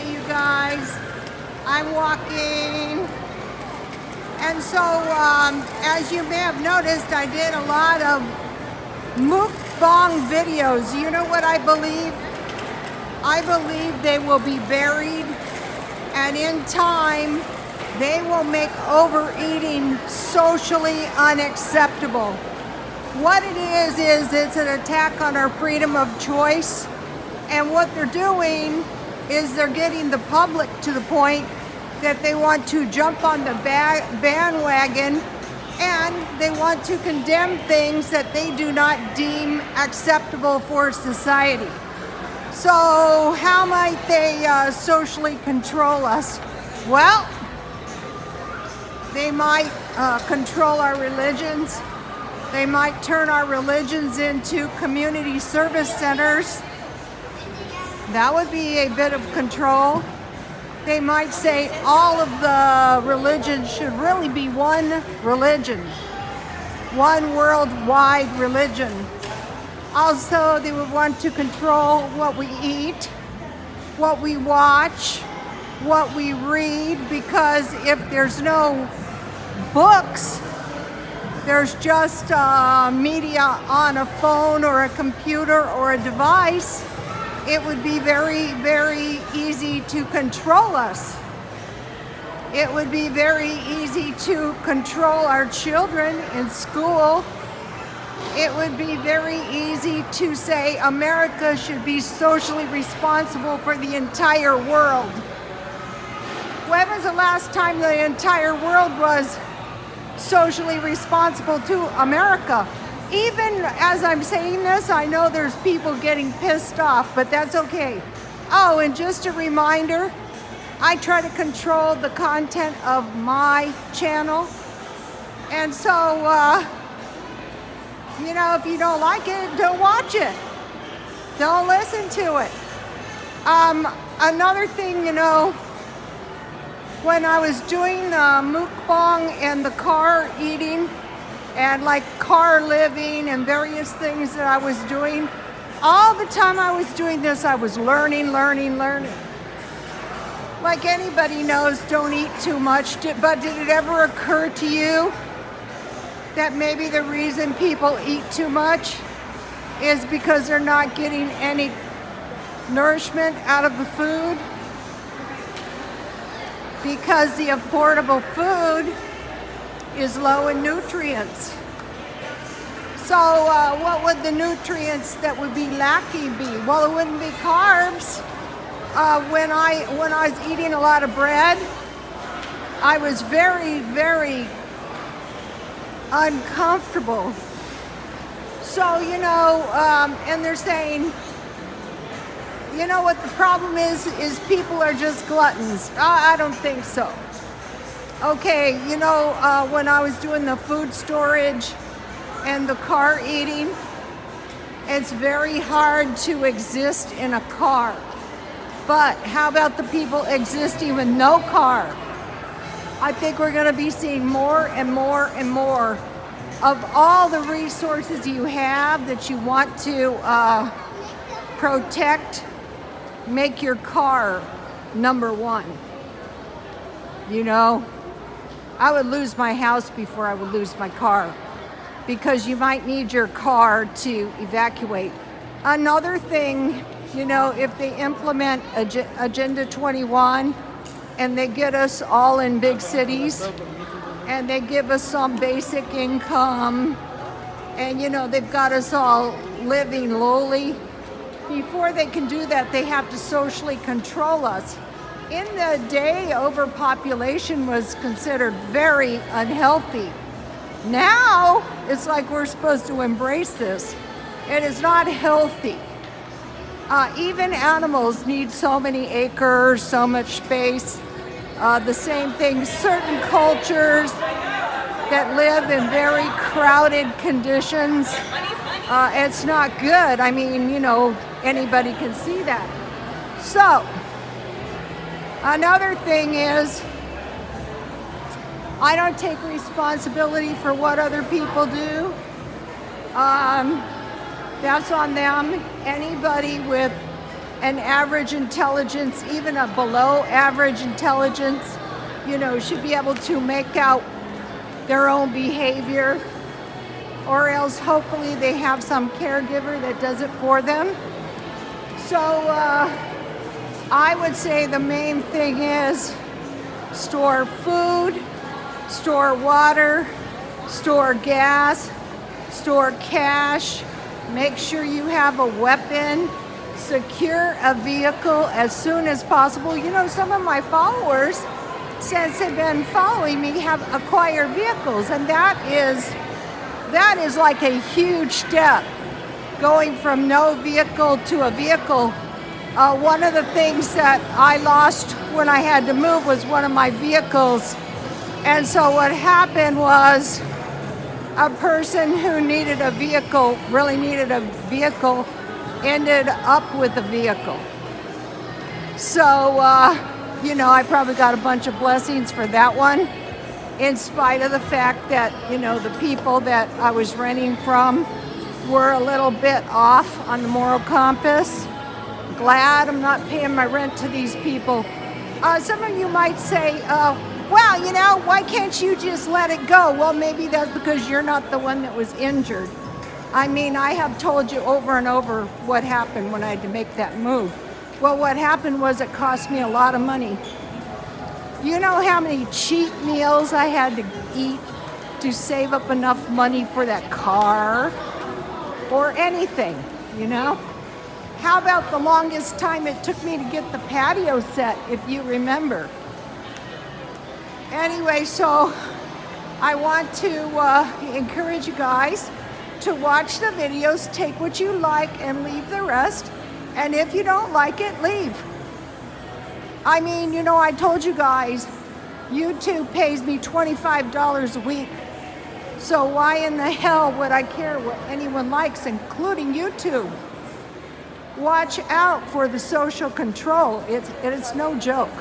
Hey, you guys, I'm walking. And so, as you may have noticed, I did a lot of mukbang videos. You know what I believe? I believe they will be buried, and in time, they will make overeating socially unacceptable. What it is it's an attack on our freedom of choice. And what they're doing is they're getting the public to the point that they want to jump on the bandwagon, and they want to condemn things that they do not deem acceptable for society. So how might they socially control us? Well, they might control our religions. They might turn our religions into community service centers. That would be a bit of control. They might say all of the religions should really be one religion, one worldwide religion. Also, they would want to control what we eat, what we watch, what we read, because if there's no books, there's just media on a phone or a computer or a device, it would be very, very easy to control us. It would be very easy to control our children in school. It would be very easy to say America should be socially responsible for the entire world. When was the last time the entire world was socially responsible to America? Even as I'm saying this, I know there's people getting pissed off, but that's okay. Oh, and just a reminder, I try to control the content of my channel. And so, if you don't like it, don't watch it. Don't listen to it. Another thing, when I was doing mukbang and the car eating, and like car living and various things that I was doing, all the time I was doing this, I was learning. Like anybody knows, don't eat too much, but did it ever occur to you that maybe the reason people eat too much is because they're not getting any nourishment out of the food? Because the affordable food is low in nutrients. So what would the nutrients that would be lacking be? Well, it wouldn't be carbs. When I was eating a lot of bread, I was very, very uncomfortable. So, and they're saying, what the problem is people are just gluttons. I don't think so. Okay, when I was doing the food storage and the car eating, it's very hard to exist in a car. But how about the people existing with no car? I think we're going to be seeing more and more and more of all the resources you have that you want to protect. Make your car number one. I would lose my house before I would lose my car, because you might need your car to evacuate. Another thing, if they implement Agenda 21 and they get us all in big cities and they give us some basic income and, they've got us all living lowly, before they can do that, they have to socially control us. In the day, overpopulation was considered very unhealthy. Now, it's like we're supposed to embrace this. It is not healthy. Even animals need so many acres, so much space. The same thing, certain cultures that live in very crowded conditions, it's not good. I mean, anybody can see that. So, another thing is, I don't take responsibility for what other people do. That's on them. Anybody with an average intelligence, even a below average intelligence, should be able to make out their own behavior, or else hopefully they have some caregiver that does it for them. So I would say the main thing is store food, store water, store gas, store cash, make sure you have a weapon, secure a vehicle as soon as possible. Some of my followers, since they've been following me, have acquired vehicles, and that is like a huge step, going from no vehicle to a vehicle. One of the things that I lost when I had to move was one of my vehicles, and so what happened was a person who really needed a vehicle, ended up with a vehicle. So, I probably got a bunch of blessings for that one, in spite of the fact that, the people that I was renting from were a little bit off on the moral compass. Glad I'm not paying my rent to these people. Some of you might say, well, why can't you just let it go? Well, maybe that's because you're not the one that was injured. I mean, I have told you over and over what happened when I had to make that move. Well, what happened was it cost me a lot of money. You know how many cheap meals I had to eat to save up enough money for that car or anything, How about the longest time it took me to get the patio set, if you remember? Anyway, so I want to encourage you guys to watch the videos, take what you like and leave the rest. And if you don't like it, leave. I mean, I told you guys, YouTube pays me $25 a week. So why in the hell would I care what anyone likes, including YouTube? Watch out for the social control. It's no joke.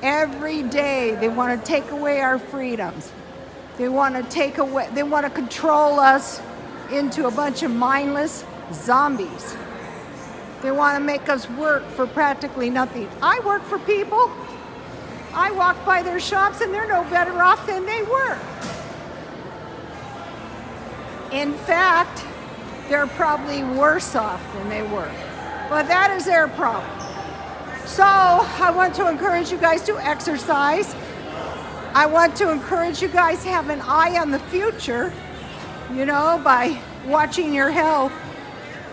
Every day they want to take away our freedoms. They want to control us into a bunch of mindless zombies. They want to make us work for practically nothing. I work for people. I walk by their shops and they're no better off than they were. In fact, they're probably worse off than they were. But that is their problem. So I want to encourage you guys to exercise. I want to encourage you guys to have an eye on the future, by watching your health.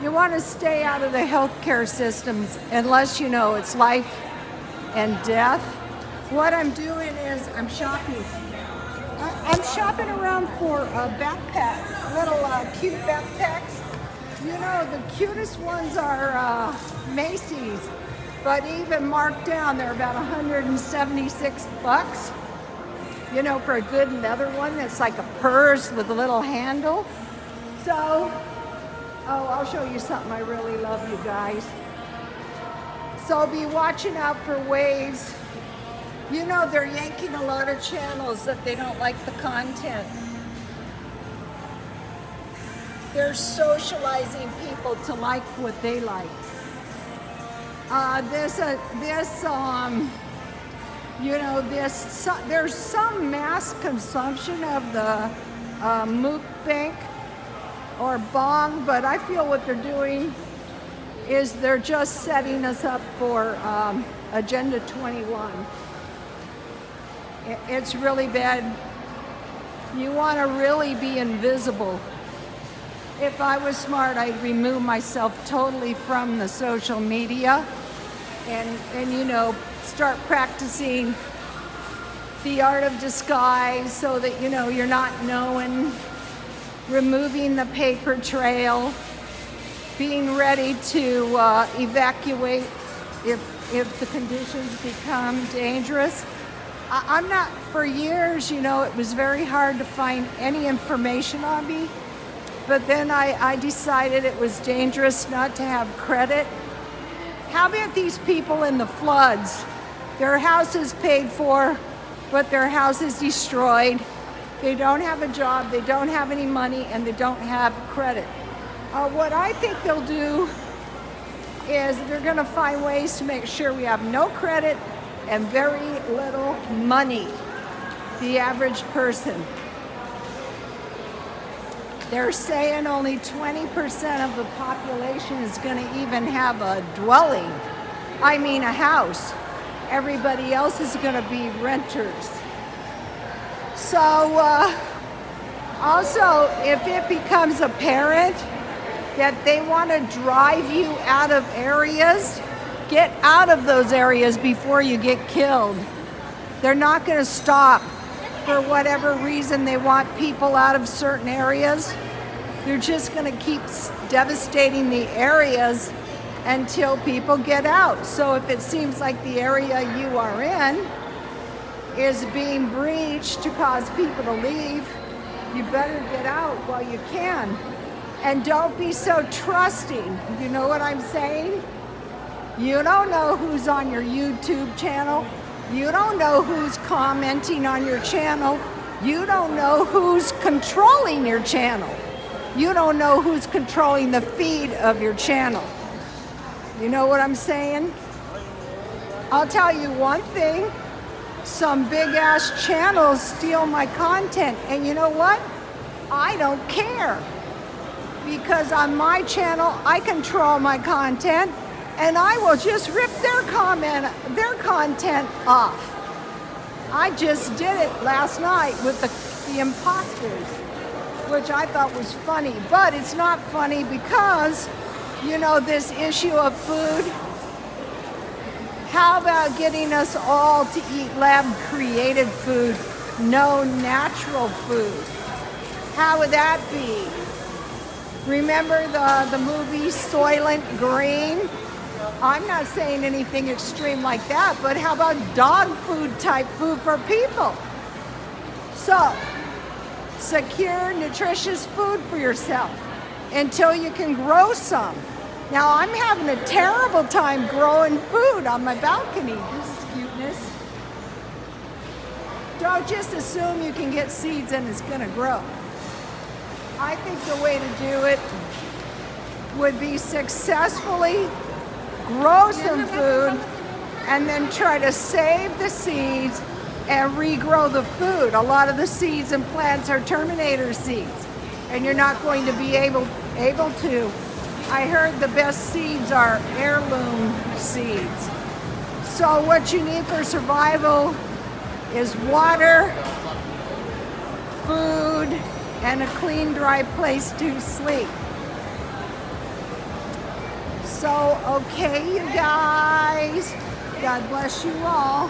You want to stay out of the healthcare systems unless it's life and death. What I'm doing is I'm shopping. I'm shopping around for little cute backpacks. The cutest ones are Macy's, but even marked down, they're about $176. For a good leather one that's like a purse with a little handle. So, I'll show you something I really love, you guys. So be watching out for waves. They're yanking a lot of channels that they don't like the content. They're socializing people to like what they like. There's some mass consumption of the mukbang or bong, but I feel what they're doing is they're just setting us up for Agenda 21. It's really bad. You want to really be invisible. If I was smart, I'd remove myself totally from the social media and start practicing the art of disguise so that, you're not known, removing the paper trail, being ready to evacuate if the conditions become dangerous. I'm not, for years, it was very hard to find any information on me. But then I decided it was dangerous not to have credit. How about these people in the floods? Their house is paid for, but their house is destroyed. They don't have a job, they don't have any money, and they don't have credit. What I think they'll do is they're going to find ways to make sure we have no credit and very little money. The average person. They're saying only 20% of the population is going to even have a dwelling. I mean a house. Everybody else is going to be renters. So also, if it becomes apparent that they want to drive you out of areas, get out of those areas before you get killed. They're not going to stop for whatever reason they want people out of certain areas. They're just going to keep devastating the areas until people get out. So if it seems like the area you are in is being breached to cause people to leave, you better get out while you can. And don't be so trusting. You know what I'm saying? You don't know who's on your YouTube channel. You don't know who's commenting on your channel. You don't know who's controlling your channel. You don't know who's controlling the feed of your channel. You know what I'm saying? I'll tell you one thing. Some big ass channels steal my content. And you know what? I don't care. Because on my channel, I control my content. And I will just rip their content off. I just did it last night with the imposters, which I thought was funny. But it's not funny because, you know, this issue of food. How about getting us all to eat lab-created food, no natural food? How would that be? Remember the movie Soylent Green? I'm not saying anything extreme like that, but how about dog food type food for people? So, secure nutritious food for yourself until you can grow some. Now, I'm having a terrible time growing food on my balcony. This is cuteness. Don't just assume you can get seeds and it's going to grow. I think the way to do it would be successfully grow some food and then try to save the seeds and regrow the food. A lot of the seeds and plants are terminator seeds, and you're not going to be able to. I heard the best seeds are heirloom seeds. So what you need for survival is water, food, and a clean, dry place to sleep. So, okay, you guys, God bless you all.